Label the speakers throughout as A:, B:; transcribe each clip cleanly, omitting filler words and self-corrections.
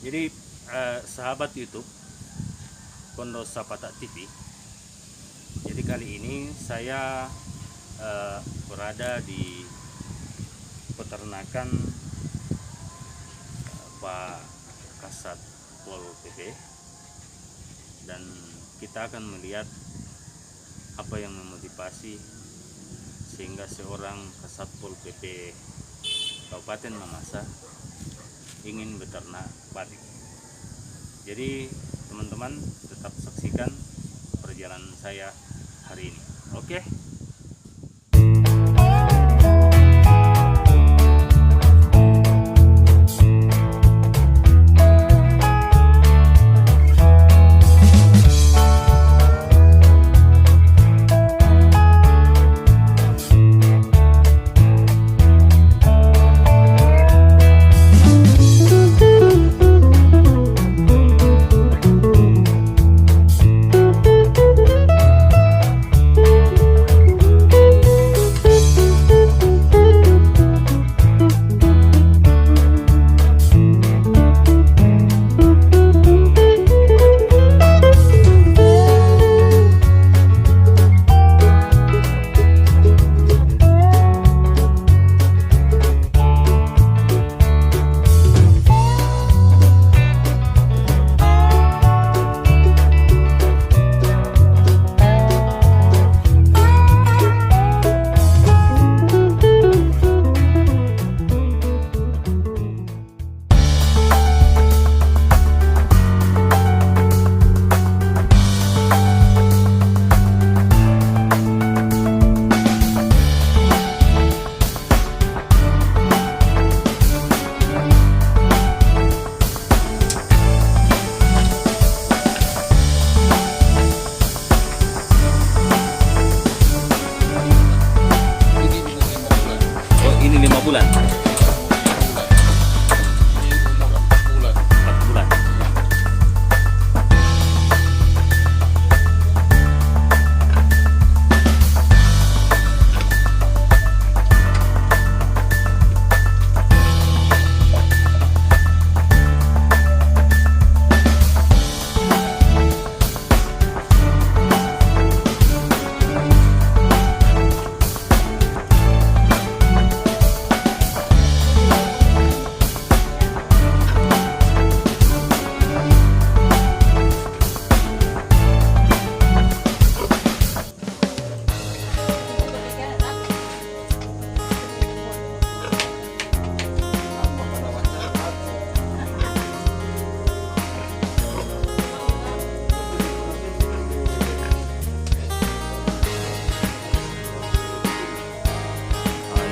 A: Jadi sahabat YouTube Kondo Sapata TV. Jadi kali ini saya berada di peternakan Pak Kasat Pol PP, dan kita akan melihat apa yang memotivasi sehingga seorang Kasat Pol PP Kabupaten Mamasa ingin beternak babi. Jadi teman-teman tetap saksikan perjalanan saya hari ini. Oke? Ini 5 bulan. 4 bulan.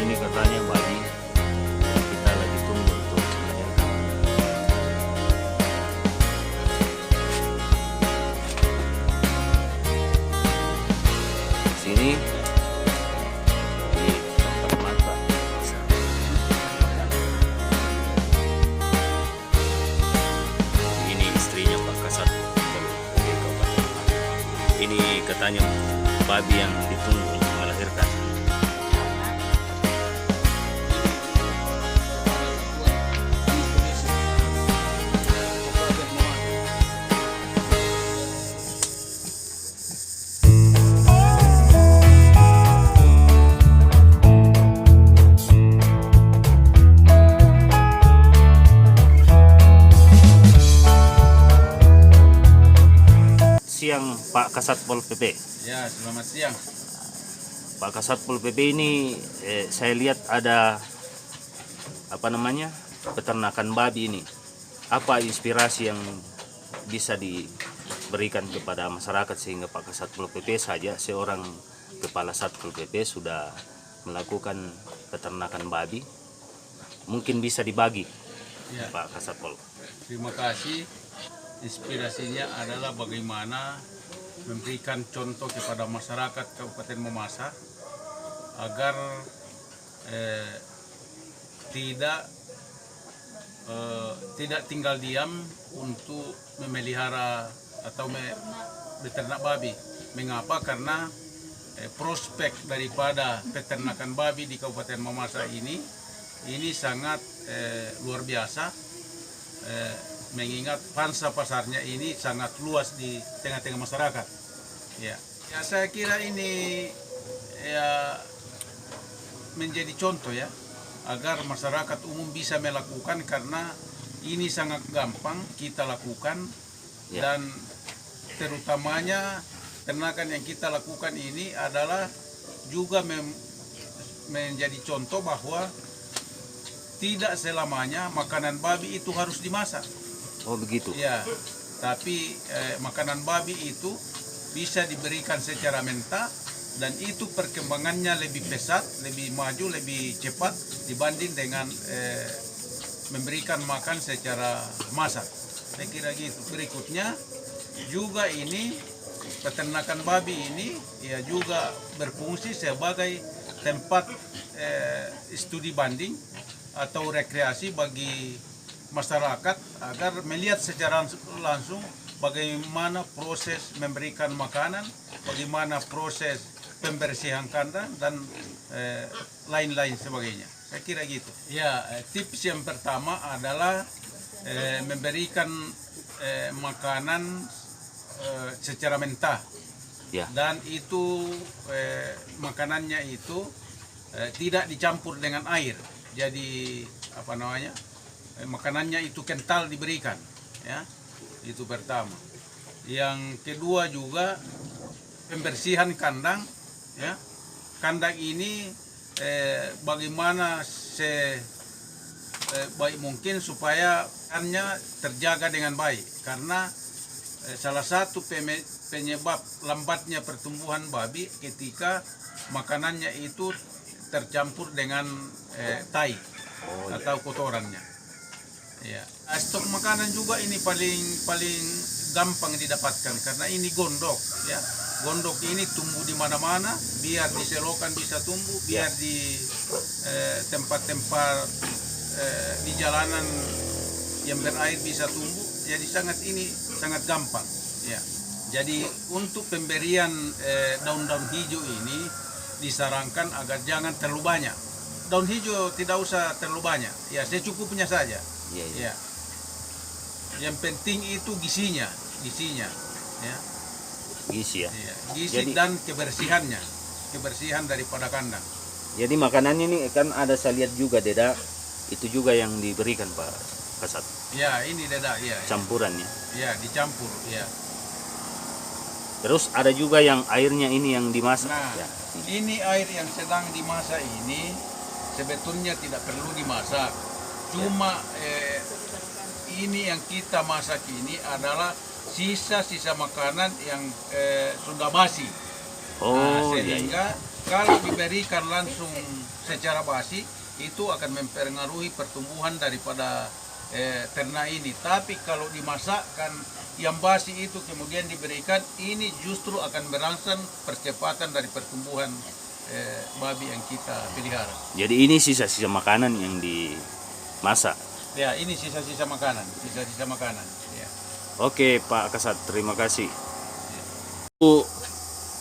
A: Ini katanya bayi kita lagi tunggu untuk melahirkan. Sini di tempat masak. Ini istrinya Pak Kasat Pol PP Kabupaten Mamasa. Ini katanya babi yang ditunggu untuk melahirkan. Siang Pak Kasat Pol PP.
B: Ya, selamat siang.
A: Pak Kasat Pol PP ini saya lihat ada peternakan babi ini. Apa inspirasi yang bisa diberikan kepada masyarakat sehingga Pak Kasat Pol PP saja seorang kepala Satpol PP sudah melakukan peternakan babi? Mungkin bisa dibagi,
B: Ya,
A: Pak Kasat Pol.
B: terima kasih. Inspirasinya adalah bagaimana memberikan contoh kepada masyarakat Kabupaten Mamasa agar tidak tinggal diam untuk memelihara atau beternak babi. Mengapa? Karena prospek daripada peternakan babi di Kabupaten Mamasa ini sangat luar biasa. mengingat pangsa pasarnya ini sangat luas di tengah-tengah masyarakat. Ya, ya saya kira ini ya menjadi contoh ya agar masyarakat umum bisa melakukan, karena ini sangat gampang kita lakukan dan terutamanya ternakan yang kita lakukan ini adalah juga menjadi contoh bahwa tidak selamanya makanan babi itu harus dimasak.
A: Oh begitu.
B: Ya, tapi makanan babi itu bisa diberikan secara mentah dan itu perkembangannya lebih pesat, lebih maju, lebih cepat dibanding dengan memberikan makan secara masak. Saya kira gitu. Berikutnya juga ini peternakan babi ini ya juga berfungsi sebagai tempat studi banding atau rekreasi bagi masyarakat agar melihat secara langsung bagaimana proses memberikan makanan, bagaimana proses pembersihan kandang dan lain-lain sebagainya. Saya kira gitu. Ya, tips yang pertama adalah memberikan makanan secara mentah.
A: Ya.
B: Dan itu makanannya itu tidak dicampur dengan air. Jadi apa namanya? Makanannya itu kental diberikan, ya. Itu pertama. Yang kedua juga pembersihan kandang, ya. Kandang ini bagaimana baik mungkin supaya ikannya terjaga dengan baik, karena salah satu penyebab lambatnya pertumbuhan babi ketika makanannya itu tercampur dengan tai atau kotorannya. Ya. Stok makanan juga ini paling gampang didapatkan karena ini gondok, ya. Gondok ini tumbuh di mana-mana, biar di selokan bisa tumbuh, biar di tempat-tempat di jalanan yang berair bisa tumbuh. Jadi sangat gampang, ya. Jadi untuk pemberian daun-daun hijau ini disarankan agar jangan terlalu banyak. Daun hijau tidak usah terlalu banyak, ya secukupnya saja. Ya. Yang penting itu gizinya, ya.
A: Gizi ya.
B: Ya. Gizi dan kebersihan daripada kandang.
A: Jadi makanannya ini kan ada saya lihat juga Deda, itu juga yang diberikan Pak Kasat.
B: Ya, ini Deda, ya.
A: Campurannya.
B: Ya, dicampur, ya.
A: Terus ada juga yang airnya ini yang dimasak.
B: Nah,
A: Ya.
B: ini air yang sedang dimasak ini sebetulnya tidak perlu dimasak. Cuma ini yang kita masak ini adalah sisa-sisa makanan yang sudah basi.
A: Oh,
B: Sehingga kalau diberikan langsung secara basi itu akan mempengaruhi pertumbuhan daripada ternak ini. Tapi kalau dimasakkan yang basi itu kemudian diberikan, ini justru akan berangsang percepatan dari pertumbuhan babi yang kita pelihara.
A: Jadi ini sisa-sisa makanan yang dimasak.
B: Ya, ini sisa-sisa makanan, ya.
A: Oke Pak Kasat, terima kasih.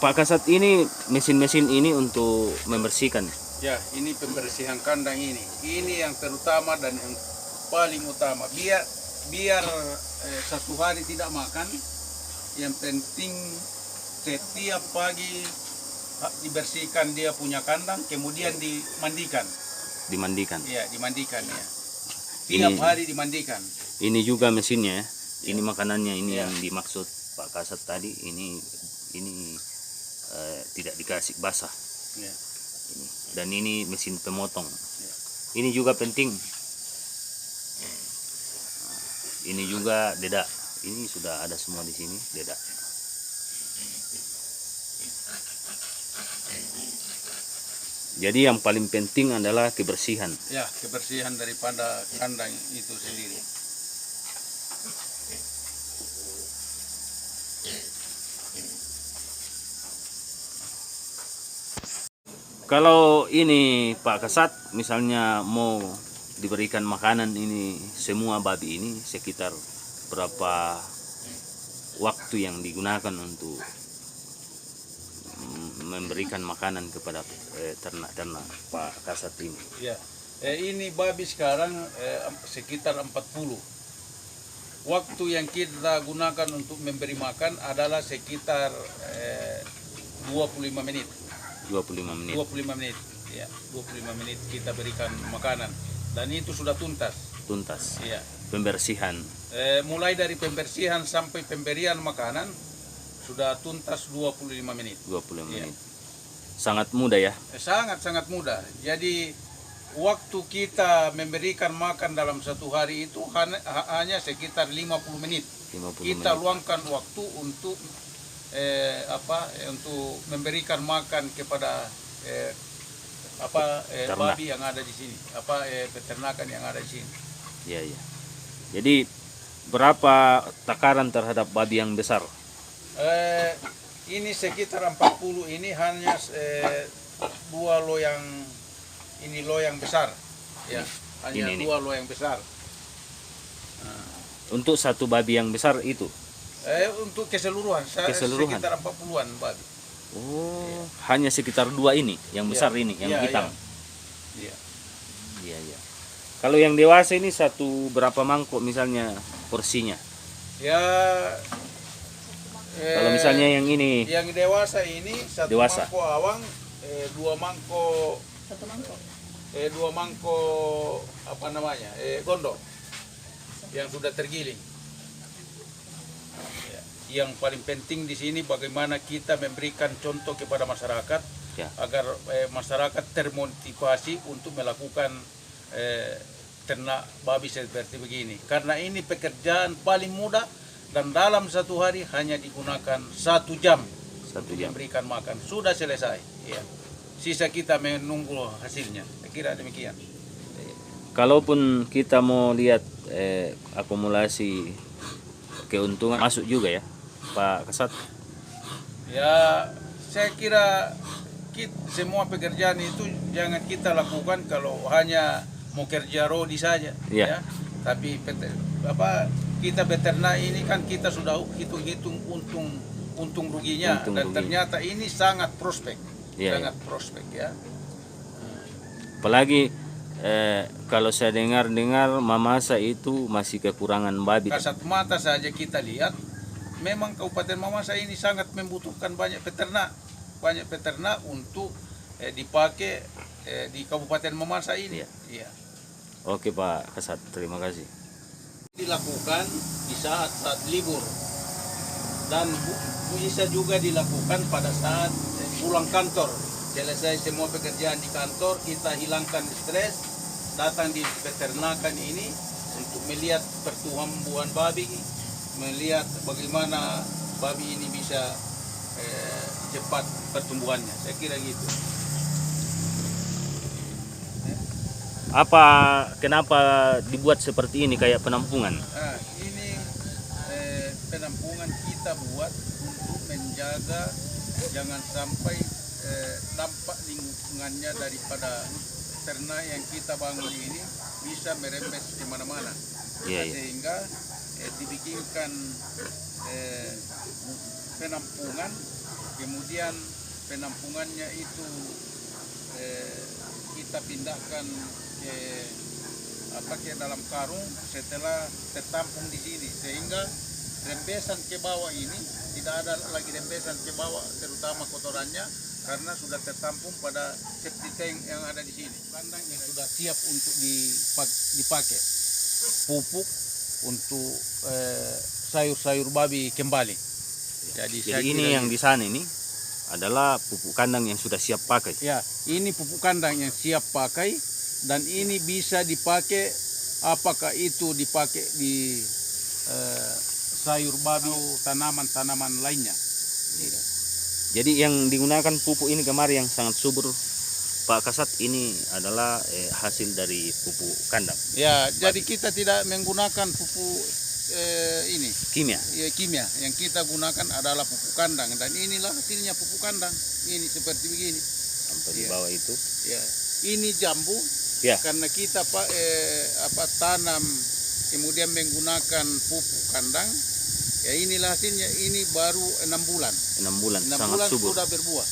A: Pak Kasat, ini mesin-mesin ini untuk membersihkan.
B: Ya, ini pembersihan kandang ini. Ini yang terutama dan yang paling utama. Biar satu hari tidak makan, yang penting setiap pagi dibersihkan dia punya kandang, kemudian dimandikan.
A: Dimandikan.
B: Ya, dimandikan ya. Tiap hari dimandikan.
A: Ini juga mesinnya ya. Ini makanannya ini yang dimaksud Pak Kasat tadi. Ini tidak dikasih basah.
B: Ya.
A: Dan ini mesin pemotong.
B: Ya.
A: Ini juga penting. Ini juga Deda. Ini sudah ada semua di sini Deda. Jadi yang paling penting adalah kebersihan.
B: Ya, kebersihan daripada kandang itu sendiri.
A: Kalau ini Pak Kasat misalnya mau diberikan makanan ini semua babi ini sekitar berapa waktu yang digunakan untuk memberikan makanan kepada ternak-ternak Pak Kasat ini?
B: Ya, ini babi sekarang sekitar 40. waktu yang kita gunakan untuk memberi makan adalah sekitar 25 menit.
A: 25 menit.
B: 25 menit. Ya, 25 menit kita berikan makanan dan itu sudah tuntas.
A: Tuntas.
B: Iya.
A: Pembersihan.
B: Mulai dari pembersihan sampai pemberian makanan sudah tuntas 25 menit.
A: 25
B: Iya.
A: menit. Sangat mudah ya.
B: Sangat-sangat mudah. Jadi waktu kita memberikan makan dalam satu hari itu hanya sekitar 50 menit.
A: 50
B: Kita
A: menit.
B: luangkan waktu untuk untuk memberikan makan kepada
A: Ternak.
B: babi yang ada di sini, peternakan yang ada di sini.
A: Iya, iya. Jadi berapa takaran terhadap babi yang besar?
B: Ini sekitar 40, ini hanya 2 loyang, ini loyang besar, ya, hanya
A: Ini.
B: 2 loyang besar.
A: Untuk satu babi yang besar itu?
B: Untuk keseluruhan,
A: Keseluruhan.
B: sekitar 40-an babi.
A: Oh, hanya sekitar 2 ini, yang besar
B: Iya.
A: ini, yang
B: Iya,
A: hitam.
B: Iya.
A: Iya, iya. Kalau yang dewasa ini satu berapa mangkok misalnya porsinya?
B: Ya.
A: Kalau misalnya yang ini
B: Yang dewasa ini satu
A: Dewasa.
B: mangkok awang, 2 mangkok, 2 mangkok apa namanya, gondok yang sudah tergiling. Ya. Yang paling penting di sini bagaimana kita memberikan contoh kepada masyarakat
A: ya,
B: agar masyarakat termotivasi untuk melakukan ternak babi seperti begini. Karena ini pekerjaan paling mudah dan dalam satu hari hanya digunakan 1 jam.
A: 1 jam.
B: Memberikan makan sudah selesai. Ya. Sisa kita menunggu hasilnya. Saya kira demikian.
A: Kalaupun kita mau lihat akumulasi keuntungan masuk juga ya, Pak Kasat.
B: Ya, saya kira semua pekerjaan itu jangan kita lakukan kalau hanya mau kerja rodi saja.
A: Iya.
B: Ya. Tapi kita beternak ini kan kita sudah hitung-hitung untung ruginya
A: Untung
B: dan
A: rugi.
B: ternyata ini sangat prospek.
A: Iya,
B: Sangat prospek ya.
A: Apalagi kalau saya dengar Mamasa itu masih kekurangan babi.
B: Kasat mata saja kita lihat, memang Kabupaten Mamasa ini sangat membutuhkan banyak peternak untuk dipakai di Kabupaten Mamasa ini.
A: Iya.
B: Iya.
A: Oke Pak Kasat, terima kasih.
B: Dilakukan di saat libur dan bisa juga dilakukan pada saat pulang kantor. Selesai semua pekerjaan di kantor, kita hilangkan stres, datang di peternakan ini untuk melihat pertumbuhan babi, melihat bagaimana babi ini bisa cepat pertumbuhannya. Saya kira gitu.
A: Kenapa dibuat seperti ini kayak penampungan?
B: Nah, ini penampungan kita buat untuk menjaga jangan sampai dampak lingkungannya daripada ternak yang kita bangun ini bisa merembes kemana-mana.
A: Iya, iya.
B: Sehingga dibikinkan penampungan, kemudian penampungannya itu kita pindahkan ke dalam karung setelah tertampung di sini, sehingga rembesan ke bawah ini tidak ada lagi rembesan ke bawah, terutama kotorannya karena sudah tertampung pada septic tank yang ada di sini. Kandang yang sudah siap untuk dipakai, pupuk untuk sayur-sayur babi kembali. Jadi
A: ini yang di sana ini adalah pupuk kandang yang sudah siap pakai.
B: ya, ini pupuk kandang yang siap pakai dan ini bisa dipakai, apakah itu dipakai di sayur babi atau tanaman-tanaman lainnya.
A: Jadi yang digunakan pupuk ini kemarin yang sangat subur Pak Kasat ini adalah hasil dari pupuk kandang.
B: Ya, jadi kita tidak menggunakan pupuk ini
A: Kimia.
B: ya, kimia. Yang kita gunakan adalah pupuk kandang dan inilah hasilnya pupuk kandang. Ini seperti begini.
A: Sampai di
B: Iya.
A: bawah itu.
B: Ya, ini jambu.
A: Ya.
B: Karena kita tanam kemudian menggunakan pupuk kandang. Ya inilah hasilnya. Ini baru 6 bulan.
A: 6 bulan
B: 6
A: sangat
B: bulan
A: subur.
B: sudah berbuah.